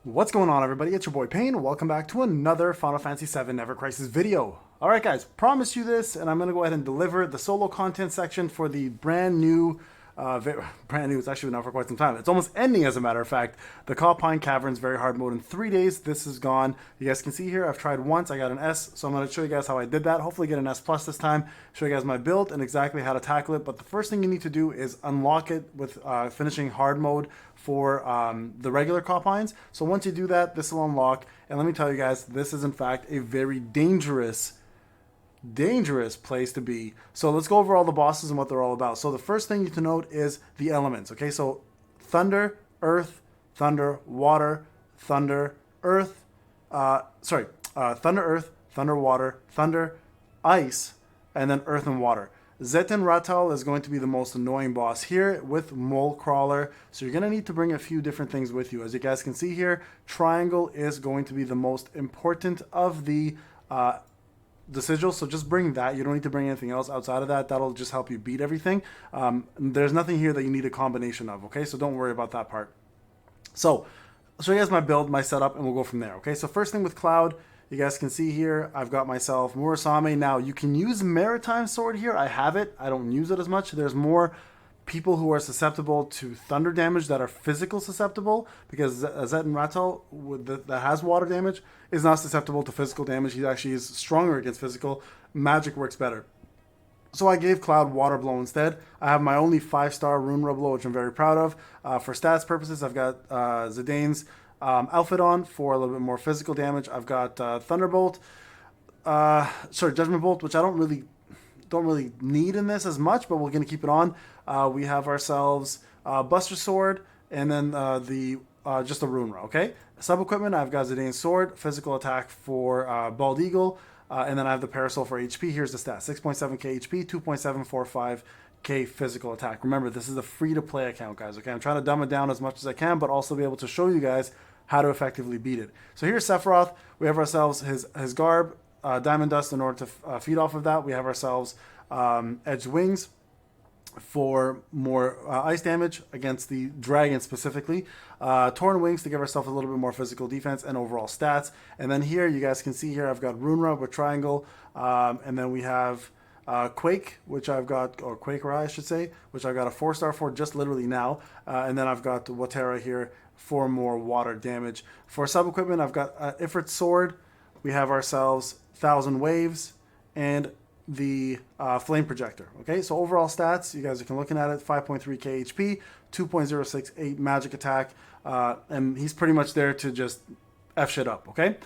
What's going on, everybody? It's your boy Payne. Welcome back to another Final Fantasy VII Evercrisis video. Alright guys, promise you this, and I'm going to go ahead and deliver the solo content section for the brand new, it's actually been out for quite some time. It's almost ending, as a matter of fact. The Cawpine Caverns very hard mode in 3 days. This is gone. You guys can see here, I've tried once, I got an S, so I'm going to show you guys how I did that. Hopefully get an S plus this time, show you guys my build and exactly how to tackle it. But the first thing you need to do is unlock it with finishing hard mode for the regular Cawpines. So once you do that, this will unlock. And let me tell you guys, this is in fact a very dangerous place to be. So let's go over all the bosses and what they're all about. So the first thing you need to note is the elements. Okay, so thunder, earth, thunder, water, thunder, earth, thunder, earth, thunder, water, thunder, ice, and then earth and water. Zenant Retal is going to be the most annoying boss here with Mole Crawler. So you're going to need to bring a few different things with you. As you guys can see here, triangle is going to be the most important of the sigil. So just bring that. You don't need to bring anything else outside of that. That'll just help you beat everything. There's nothing here that you need a combination of. Okay, so don't worry about that part. So I'll show you guys my build, my setup, and we'll go from there. Okay, so first thing with Cloud, you guys can see here, I've got myself Murasame. Now, you can use Maritime Sword here. I have it. I don't use it as much. There's more people who are susceptible to thunder damage that are physical susceptible, because Zenant Retal that has water damage is not susceptible to physical damage. He actually is stronger against physical. Magic works better. So I gave Cloud Water Blow instead. I have my only 5-star Rune Blow, which I'm very proud of. For stats purposes, I've got Zidane's outfit on for a little bit more physical damage. I've got Thunderbolt, Judgment Bolt, which I don't really need in this as much, but we're going to keep it on. We have ourselves Buster Sword, and then just a Rune Row, okay? Sub-equipment, I've got Zidane's Sword, physical attack for Bald Eagle, and then I have the Parasol for HP. Here's the stats: 6.7k HP, 2.745k physical attack. Remember, this is a free-to-play account, guys, okay? I'm trying to dumb it down as much as I can, but also be able to show you guys how to effectively beat it. So here's Sephiroth. We have ourselves his garb, Diamond Dust in order to feed off of that. We have ourselves Edged Wings for more ice damage against the dragon specifically. Torn Wings to give ourselves a little bit more physical defense and overall stats. And then here, you guys can see here, I've got Rune Rub with Triangle. And then we have Quake, which I've got, or Quakerai, I should say, which I've got a 4-star for just literally now. And then I've got Watera here for more water damage. For sub-equipment, I've got Ifrit's Sword. We have ourselves 1,000 Waves and the Flame Projector. Okay, so overall stats, you guys are looking at it, 5.3k HP, 2.068 magic attack, and he's pretty much there to just F shit up, okay?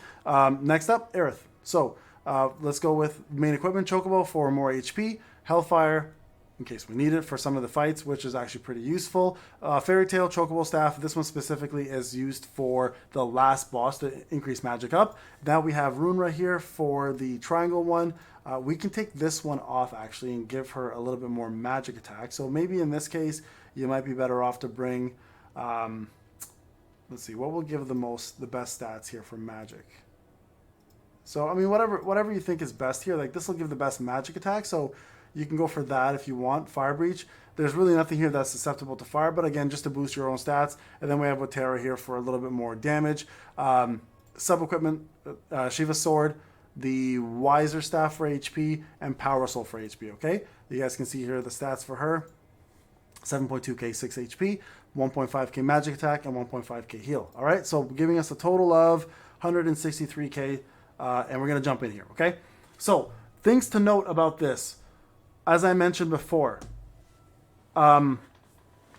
Next up, Aerith. So let's go with main equipment, Chocobo for more HP, Hellfire, in case we need it for some of the fights, which is actually pretty useful. Fairy Tail, Chocobo Staff. This one specifically is used for the last boss to increase magic up. Now we have Runra here for the triangle one. We can take this one off actually and give her a little bit more magic attack. So maybe in this case, you might be better off to bring, let's see, what will give the best stats here for magic? So, I mean, whatever you think is best here, like this will give the best magic attack. So you can go for that if you want. Fire Breach. There's really nothing here that's susceptible to fire, but again, just to boost your own stats. And then we have Watera here for a little bit more damage. Sub-equipment, Shiva's Sword, the Wiser Staff for HP, and Power Soul for HP, okay? You guys can see here the stats for her. 7.2k 6 HP, 1.5k magic attack, and 1.5k heal. All right, so giving us a total of 163k, and we're going to jump in here, okay? So things to note about this. As I mentioned before,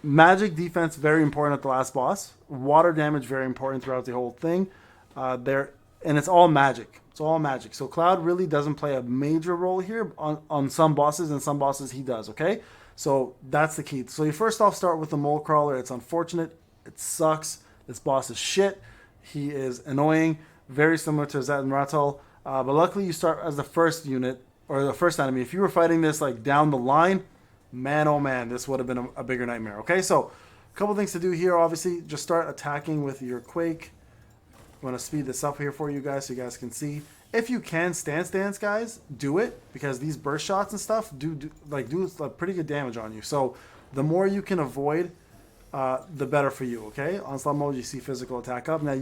magic defense, very important at the last boss. Water damage, very important throughout the whole thing. And it's all magic. It's all magic. So Cloud really doesn't play a major role here on some bosses, and some bosses he does, okay? So that's the key. So you first off start with the Mole Crawler. It's unfortunate. It sucks. This boss is shit. He is annoying. Very similar to Zenant Retal. But luckily you start as the first unit, or the first enemy. If you were fighting this like down the line, man, oh man, this would have been a bigger nightmare. Okay, so a couple things to do here. Obviously, just start attacking with your Quake. I'm going to speed this up here for you guys so you guys can see. If you can stance, guys, do it, because these burst shots and stuff do pretty good damage on you. So the more you can avoid the better for you, okay? Onslaught mode, you see physical attack up. Now,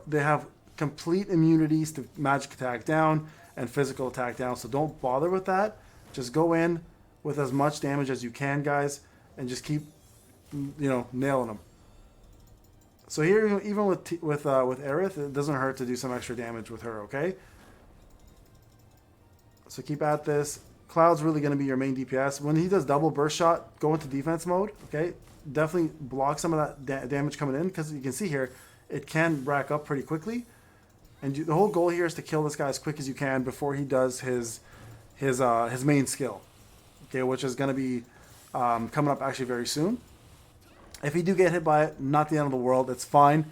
they have complete immunities to magic attack down and physical attack down, so don't bother with that. Just go in with as much damage as you can, guys, and just keep, nailing them. So here, even with Aerith, it doesn't hurt to do some extra damage with her, okay? So keep at this. Cloud's really going to be your main DPS. When he does double burst shot, go into defense mode, okay? Definitely block some of that damage coming in, because you can see here, it can rack up pretty quickly. And the whole goal here is to kill this guy as quick as you can before he does his main skill, okay? Which is going to be coming up actually very soon. If you do get hit by it, not the end of the world. It's fine.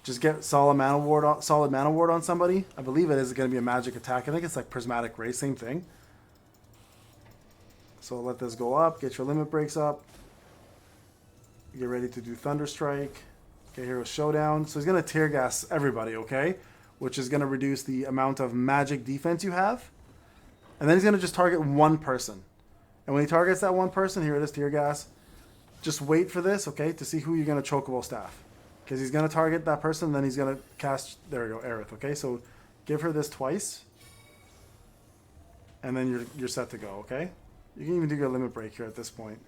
Just get solid mana ward on somebody. I believe it is going to be a magic attack. I think it's like prismatic ray, same thing. So let this go up. Get your limit breaks up. Get ready to do Thunder Strike. Okay, here was Showdown. So he's going to tear gas everybody, okay? Which is going to reduce the amount of magic defense you have. And then he's going to just target one person. And when he targets that one person, here it is, tear gas. Just wait for this, okay, to see who you're going to Chocobo Staff. Because he's going to target that person, then he's going to cast, there we go, Aerith, okay? So give her this twice. And then you're set to go, okay? You can even do your limit break here at this point.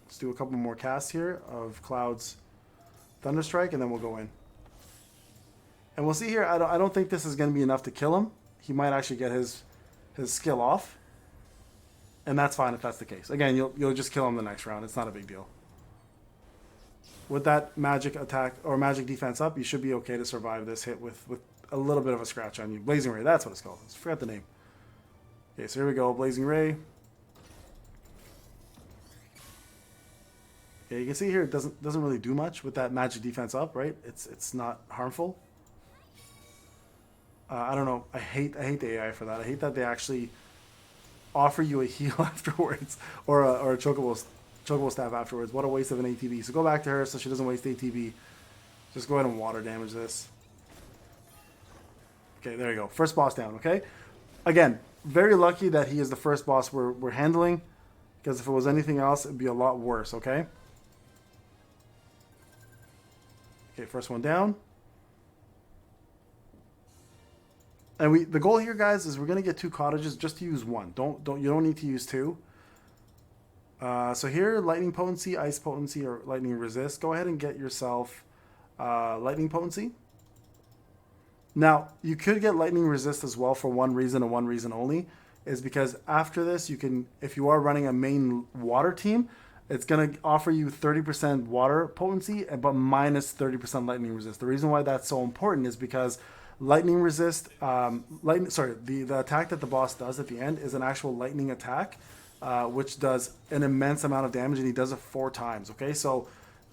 Let's do a couple more casts here of Cloud's Thunderstrike, and then we'll go in. And we'll see here, I don't think this is going to be enough to kill him. He might actually get his skill off. And that's fine if that's the case. Again, you'll just kill him the next round. It's not a big deal. With that magic attack or magic defense up, you should be okay to survive this hit with a little bit of a scratch on you. Blazing Ray, that's what it's called. I forgot the name. Okay, so here we go. Blazing Ray. Okay, you can see here it doesn't really do much with that magic defense up, right? It's not harmful. I don't know. I hate the AI for that. I hate that they actually offer you a heal afterwards or a Chocobo Staff afterwards. What a waste of an ATB. So go back to her so she doesn't waste ATB. Just go ahead and water damage this. Okay, there you go. First boss down, okay? Again, very lucky that he is the first boss we're handling, because if it was anything else, it'd be a lot worse, okay? Okay, first one down. And the goal here, guys, is we're gonna get 2 cottages just to use one. You don't need to use 2. So here, lightning potency, ice potency, or lightning resist. Go ahead and get yourself lightning potency. Now you could get lightning resist as well for one reason and one reason only, is because after this you can, if you are running a main water team, it's gonna offer you 30% water potency, but minus 30% lightning resist. The reason why that's so important is because lightning resist, the attack that the boss does at the end is an actual lightning attack, which does an immense amount of damage, and he does it 4 times, okay? So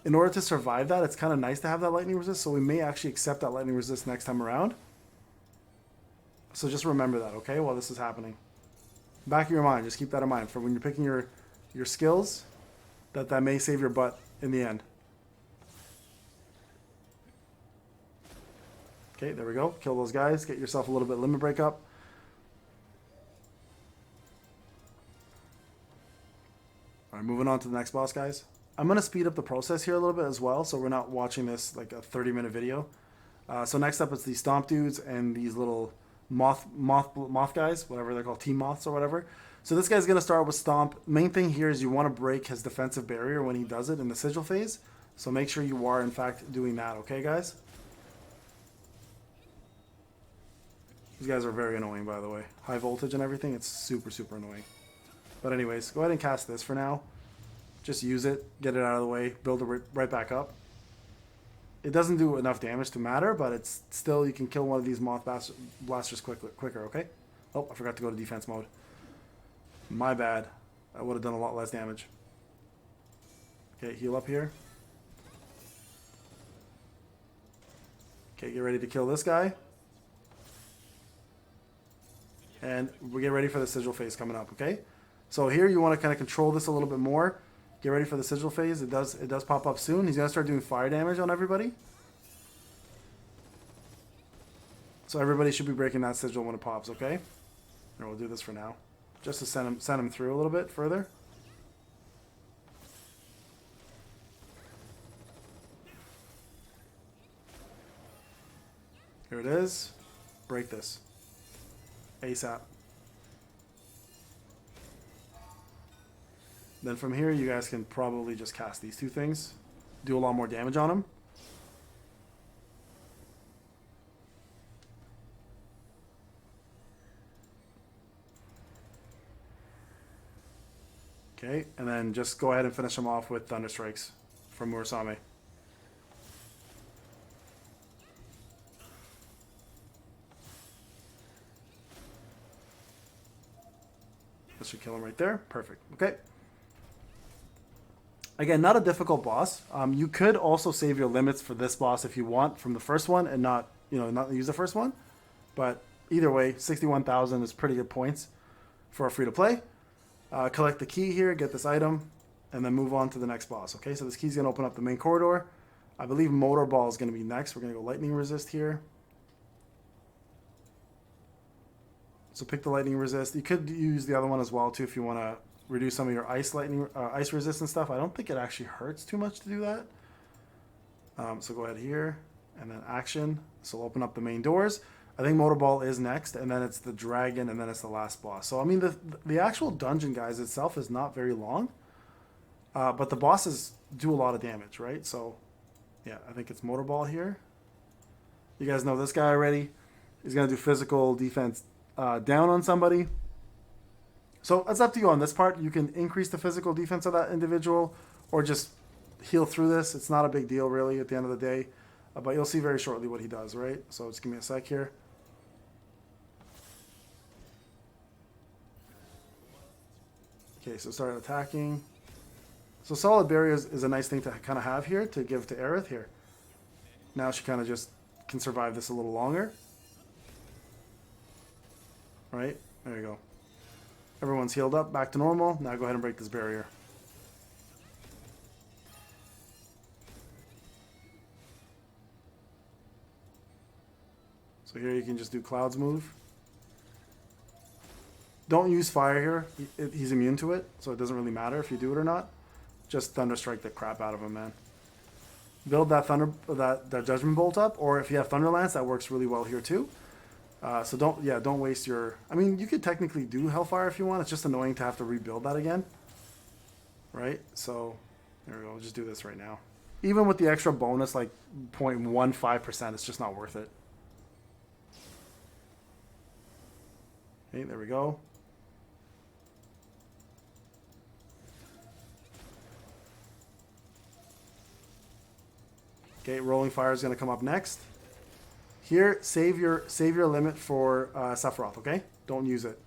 in order to survive that, it's kind of nice to have that lightning resist, so we may actually accept that lightning resist next time around. So just remember that, okay, while this is happening. Back of your mind, just keep that in mind for when you're picking your skills, that may save your butt in the end. Okay, there we go. Kill those guys. Get yourself a little bit limit break up. All right, moving on to the next boss, guys. I'm going to speed up the process here a little bit as well, so we're not watching this like a 30-minute video. So next up, it's these stomp dudes and these little moth guys, whatever they're called, team moths or whatever. So this guy's going to start with stomp. Main thing here is you want to break his defensive barrier when he does it in the sigil phase. So make sure you are, in fact, doing that, okay, guys? These guys are very annoying, by the way. High voltage and everything, it's super, super annoying. But anyways, go ahead and cast this for now. Just use it, get it out of the way, build it right back up. It doesn't do enough damage to matter, but it's still, you can kill one of these moth blasters quicker, okay? Oh, I forgot to go to defense mode. My bad. I would have done a lot less damage. Okay, heal up here. Okay, get ready to kill this guy. And we get ready for the sigil phase coming up, okay? So here you want to kind of control this a little bit more. Get ready for the sigil phase. It does pop up soon. He's going to start doing fire damage on everybody. So everybody should be breaking that sigil when it pops, okay? And we'll do this for now, just to send him through a little bit further. Here it is. Break this. ASAP. Then from here, you guys can probably just cast these two things. Do a lot more damage on them. Okay, and then just go ahead and finish them off with Thunder Strikes from Murasame. That should kill him right there. Perfect. Okay. Again, not a difficult boss. You could also save your limits for this boss if you want from the first one and not use the first one. But either way, 61,000 is pretty good points for a free-to-play. Collect the key here, get this item, and then move on to the next boss. Okay, so this key's going to open up the main corridor. I believe Motorball is going to be next. We're going to go Lightning Resist here. So pick the Lightning Resist. You could use the other one as well, too, if you want to reduce some of your ice resistance stuff. I don't think it actually hurts too much to do that. So go ahead here, and then action. So we'll open up the main doors. I think Motorball is next, and then it's the dragon, and then it's the last boss. So, I mean, the actual dungeon, guys, itself is not very long. But the bosses do a lot of damage, right? So, yeah, I think it's Motorball here. You guys know this guy already. He's going to do physical defense down on somebody. So, it's up to you on this part. You can increase the physical defense of that individual or just heal through this. It's not a big deal, really, at the end of the day. But you'll see very shortly what he does, right? So, just give me a sec here. Okay, so start attacking. So solid barriers is a nice thing to kind of have here to give to Aerith here. Now she kind of just can survive this a little longer. Right? There you go. Everyone's healed up, back to normal. Now go ahead and break this barrier. So here you can just do Cloud's move. Don't use fire here. He's immune to it, so it doesn't really matter if you do it or not. Just Thunder Strike the crap out of him, man. Build that that Judgment Bolt up, or if you have Thunder Lance, that works really well here too. So don't waste your. I mean, you could technically do Hellfire if you want. It's just annoying to have to rebuild that again, right? So there we go. We'll just do this right now. Even with the extra bonus, like 0.15%, it's just not worth it. Okay, there we go. Okay, Rolling Fire is going to come up next. Here, save your limit for Sephiroth, okay? Don't use it.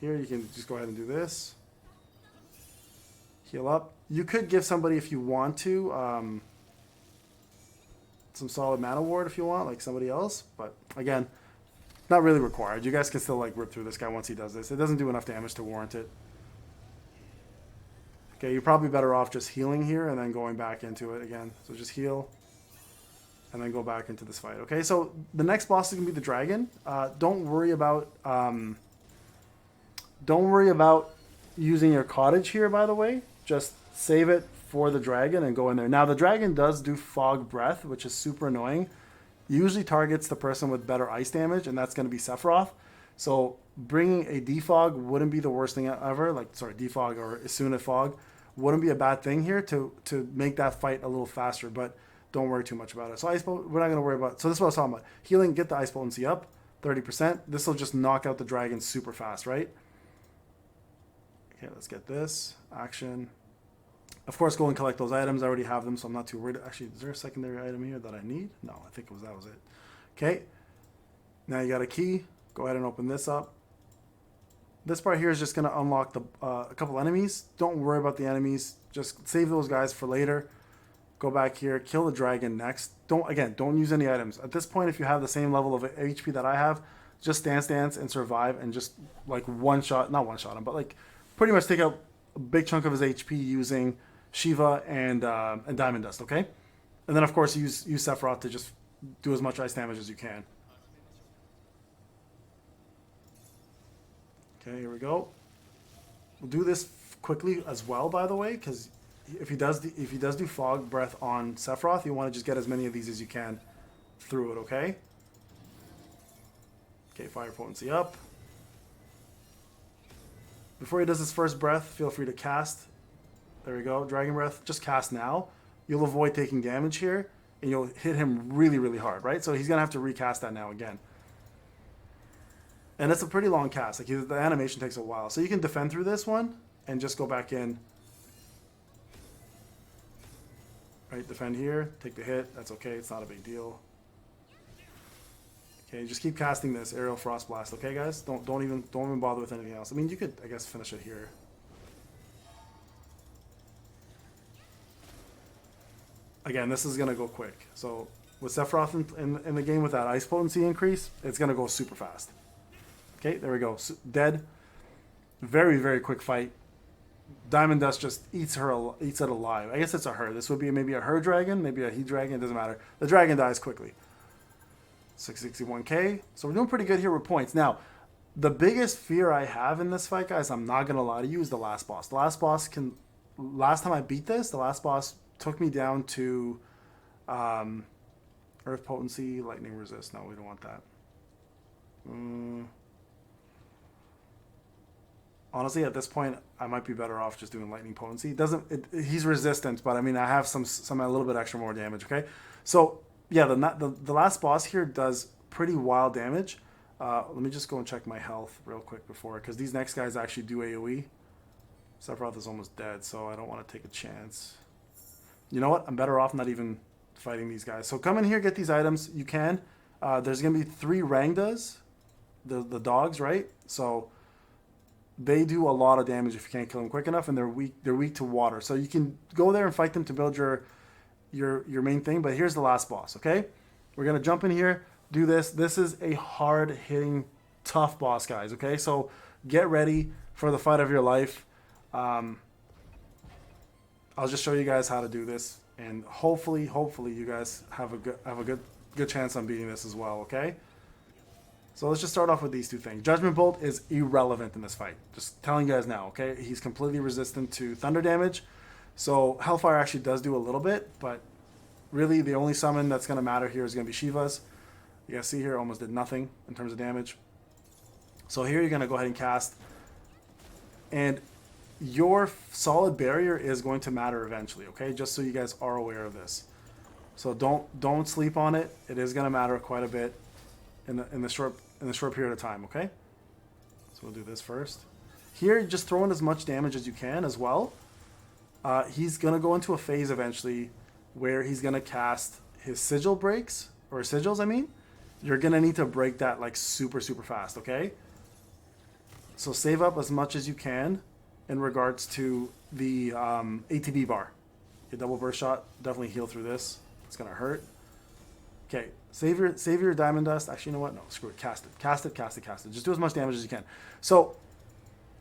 Here, you can just go ahead and do this. Heal up. You could give somebody, if you want to, some solid mana ward if you want, like somebody else. But, again, not really required. You guys can still, like, rip through this guy once he does this. It doesn't do enough damage to warrant it. Okay, you're probably better off just healing here and then going back into it again. So just heal and then go back into this fight. Okay, so the next boss is gonna be the dragon. Don't worry about using your cottage here, by the way. Just save it for the dragon and go in there. Now the dragon does do fog breath, which is super annoying. Usually targets the person with better ice damage, and that's gonna be Sephiroth. So bringing a defog wouldn't be the worst thing ever. Like, sorry, defog or Isuna fog wouldn't be a bad thing here to make that fight a little faster, but don't worry too much about it. So ice we're not going to worry about. So this is what I was talking about. Healing, get the ice potency up, 30%. This will just knock out the dragon super fast, right? Okay, let's get this. Action. Of course, go and collect those items. I already have them, so I'm not too worried. Actually, is there a secondary item here that I need? No, I think that was it. Okay. Now you got a key. Go ahead and open this up. This part here is just going to unlock a couple enemies. Don't worry about the enemies. Just save those guys for later. Go back here. Kill the dragon next. Don't use any items. At this point, if you have the same level of HP that I have, just dance and survive and just like not one shot him, but like pretty much take out a big chunk of his HP using Shiva and Diamond Dust, okay? And then, of course, use Sephiroth to just do as much ice damage as you can. Okay, here we go. We'll do this quickly as well, by the way, because if he does do fog breath on Sephiroth, you want to just get as many of these as you can through it, okay? Okay, fire potency up. Before he does his first breath, feel free to cast. There we go, Dragon Breath. Just cast now. You'll avoid taking damage here, and you'll hit him really, really hard, right? So he's going to have to recast that now again. And it's a pretty long cast. Like the animation takes a while. So you can defend through this one and just go back in. Right, defend here, take the hit. That's okay, it's not a big deal. Okay, just keep casting this Aerial Frost Blast, okay guys? Don't even bother with anything else. I mean, you could, I guess, finish it here. Again, this is going to go quick. So with Sephiroth in the game with that ice potency increase, it's going to go super fast. Okay, there we go. Dead. Very, very quick fight. Diamond Dust just eats it alive. I guess it's a her. This would be maybe a her dragon, maybe a he dragon. It doesn't matter. The dragon dies quickly. 661k. So we're doing pretty good here with points. Now, the biggest fear I have in this fight, guys, I'm not going to lie to you, is the last boss. The last boss can... Last time I beat this, the last boss took me down to Earth Potency, Lightning Resist. No, we don't want that. Honestly, at this point, I might be better off just doing Lightning Potency. He's resistant, but I mean, I have some a little bit extra more damage, okay? So, yeah, the last boss here does pretty wild damage. Let me just go and check my health real quick before, because these next guys actually do AoE. Sephiroth is almost dead, so I don't want to take a chance. You know what? I'm better off not even fighting these guys. So come in here, get these items. You can. There's going to be 3 Rangdas, the dogs, right? So they do a lot of damage if you can't kill them quick enough, and they're weak to water. So you can go there and fight them to build your main thing. But here's the last boss, okay? We're going to jump in here, do this. This is a hard-hitting, tough boss, guys, okay? So get ready for the fight of your life. I'll just show you guys how to do this, and hopefully you guys have a good chance on beating this as well, okay? So let's just start off with these 2 things. Judgment Bolt is irrelevant in this fight. Just telling you guys now, okay? He's completely resistant to thunder damage. So Hellfire actually does do a little bit, but really the only summon that's going to matter here is going to be Shiva's. You guys see here, almost did nothing in terms of damage. So here you're going to go ahead and cast. And your solid barrier is going to matter eventually, okay? Just so you guys are aware of this. So don't sleep on it. It is going to matter quite a bit in the short period of time, okay? So we'll do this first. Here, just throw in as much damage as you can as well. He's going to go into a phase eventually where he's going to cast his sigil breaks, or sigils, I mean. You're going to need to break that like super, super fast, okay? So save up as much as you can in regards to the ATB bar. Your double burst shot, definitely heal through this. It's going to hurt. Okay, save your Diamond Dust. Actually, you know what? No, screw it. Cast it. Just do as much damage as you can. So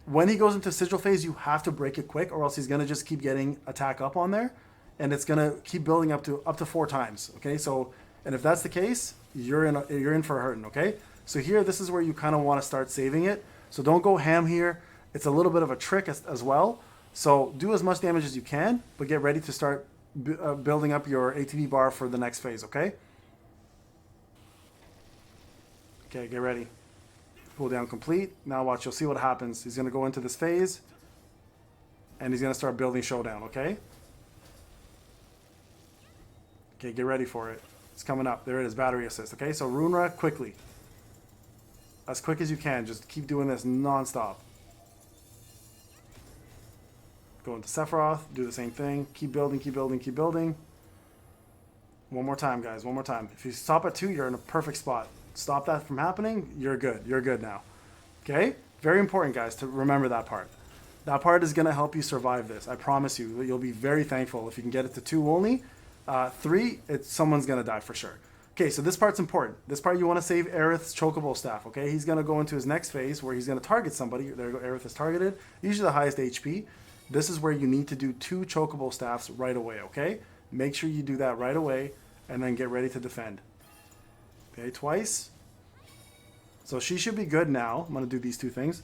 when he goes into sigil phase, you have to break it quick, or else he's going to just keep getting attack up on there, and it's going to keep building up to 4 times. Okay, so, and if that's the case, you're in for a hurting. Okay, so here, this is where you kind of want to start saving it. So don't go ham here. It's a little bit of a trick as well. So do as much damage as you can, but get ready to start building up your ATB bar for the next phase. Okay. Okay, get ready. Pull down complete. Now watch, you'll see what happens. He's going to go into this phase, and he's going to start building Showdown, okay? Okay, get ready for it. It's coming up. There it is, battery assist, okay? So Runra, quickly. As quick as you can. Just keep doing this non-stop. Go into Sephiroth, do the same thing. Keep building. One more time, guys, one more time. If you stop at 2, you're in a perfect spot. Stop that from happening, you're good. You're good now. Okay? Very important, guys, to remember that part. That part is going to help you survive this. I promise you. You'll be very thankful if you can get it to 2 only. 3, someone's going to die for sure. Okay, so this part's important. This part you want to save Aerith's Chocobo Staff, okay? He's going to go into his next phase where he's going to target somebody. There you go, Aerith is targeted. Usually the highest HP. This is where you need to do 2 Chocobo Staffs right away, okay? Make sure you do that right away, and then get ready to defend. Okay, twice. So she should be good now. I'm going to do these 2 things.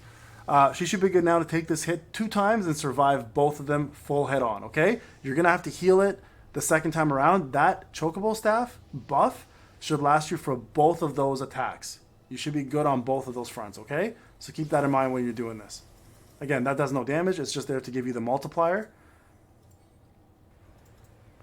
She should be good now to take this hit 2 times and survive both of them full head on, okay? You're going to have to heal it the second time around. That chocobo staff buff should last you for both of those attacks. You should be good on both of those fronts, okay? So keep that in mind when you're doing this. Again, that does no damage. It's just there to give you the multiplier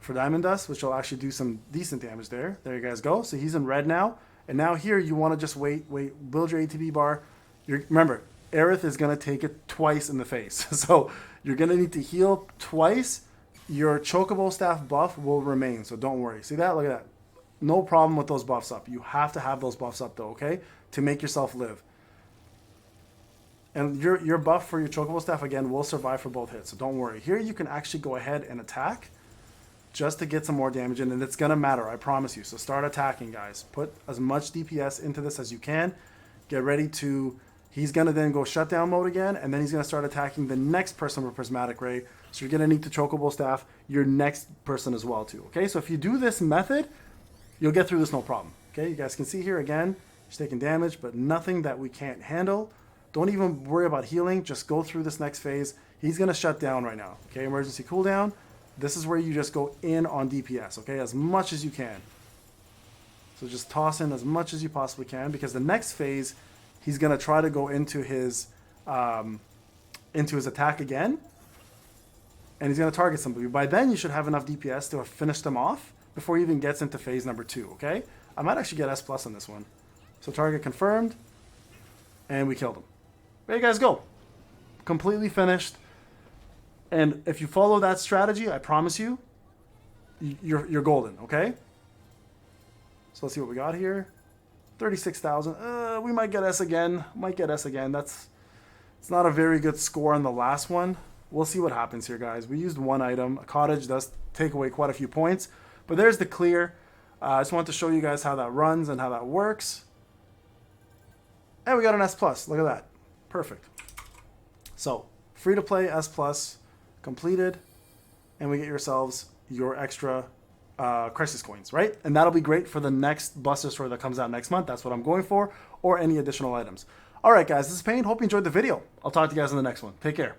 for Diamond Dust, which will actually do some decent damage there. There you guys go. So he's in red now. And now here you want to just wait, build your ATB bar. Remember, Aerith is going to take it twice in the face. So you're going to need to heal twice. Your chocobo staff buff will remain, so don't worry. See that? Look at that. No problem with those buffs up. You have to have those buffs up though, okay? To make yourself live. And your buff for your chocobo staff, again, will survive for both hits, so don't worry. Here you can actually go ahead and attack just to get some more damage in, and it's going to matter, I promise you. So start attacking, guys. Put as much DPS into this as you can. Get ready to... He's going to then go shutdown mode again, and then he's going to start attacking the next person with Prismatic Ray. So you're going to need to chocobo staff your next person as well too, okay? So if you do this method, you'll get through this no problem, okay? You guys can see here again, he's taking damage, but nothing that we can't handle. Don't even worry about healing. Just go through this next phase. He's going to shut down right now, okay? Emergency cooldown. This is where you just go in on DPS, okay? As much as you can. So just toss in as much as you possibly can, because the next phase, he's going to try to go into his attack again, and he's going to target somebody. By then, you should have enough DPS to have finished them off before he even gets into phase number 2, okay? I might actually get S+ on this one. So target confirmed, and we killed him. There you guys go. Completely finished. And if you follow that strategy, I promise you, you're golden, okay? So let's see what we got here. 36,000. We might get S again. It's not a very good score on the last one. We'll see what happens here, guys. We used one item. A cottage does take away quite a few points. But there's the clear. I just wanted to show you guys how that runs and how that works. And we got an S+. Look at that. Perfect. So, free to play S+ completed. And we get yourselves your extra crisis coins, right? And that'll be great for the next Buster Store that comes out next month. That's what I'm going for. Or any additional items. All right, guys. This is Payne. Hope you enjoyed the video. I'll talk to you guys in the next one. Take care.